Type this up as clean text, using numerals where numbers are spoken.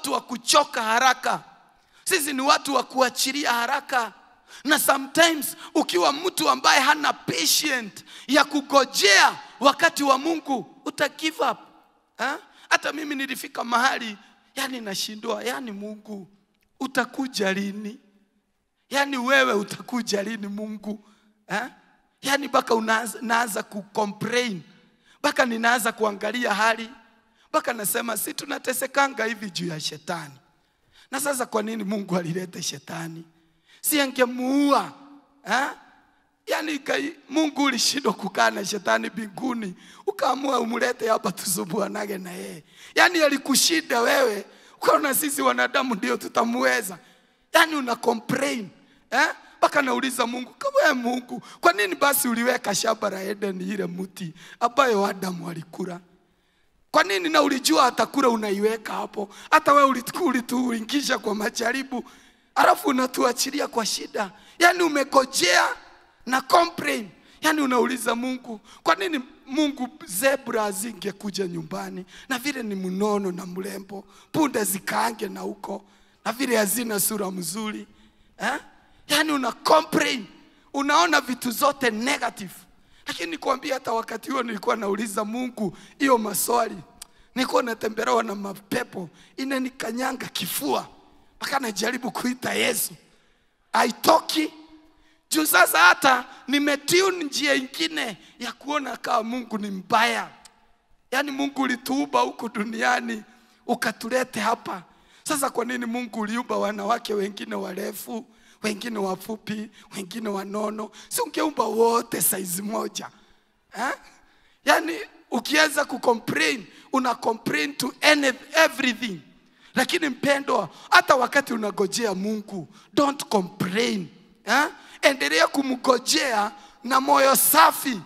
watu wa kuchoka haraka. Sisi ni watu wa kuachilia haraka. Na sometimes ukiwa mtu ambaye hana patient ya kugojea wakati wa Mungu, uta give up. Hata mimi nilifika mahali nashindwa, Mungu utakuja lini? Wewe utakuja lini Mungu? Baka unaanza kucomplain. Baka ninaanza kuangalia hali. Baka nasema si tunatesekanga hivi juu ya shetani. Na sasa kwa nini Mungu alileta shetani? Si angemuua. Mungu ulishindwa kukaa na shetani mbinguni, ukaamua umulete hapa tusubuanage na yeye. Alikushinda wewe, ukaona sisi wanadamu ndio tutamuweza. Una complain. Baka nauliza Mungu, kama Mungu, kwa nini basi uliweka shamba la Eden ile mti ambayo Adamu alikula? Kwa nini na ulijua atakula unaiweka hapo? Hata wewe ulituingisha kwa majaribu, alafu unatuachilia kwa shida. Umegojea na complain. Unauliza Mungu, kwa nini Mungu zebra azingekuja nyumbani? Na vile ni mnono na mrembo, punda zikaange na huko, na vile hazina sura mzuri. Una complain. Unaona vitu zote negative. Lakini nikwambia hata wakati huo nilikuwa nauliza Mungu hiyo maswali, nilikuwa natembelewa na mapepo inanikanyanga kifua. Mpaka najaribu kuita Yesu. Haitoki. Juu sasa hata nimetune njia ingine ya kuona kama Mungu ni mbaya. Mungu ulituumba huku duniani ukatulete hapa. Sasa kwa nini Mungu uliumba wanawake wengine warefu, wengine wafupi, wengine wanono? Si ungeumba wote size moja. Ukianza kucomplain, una complain to everything. Lakini mpendwa, hata wakati unagojea Mungu, don't complain. Endelea kumgojea na moyo safi.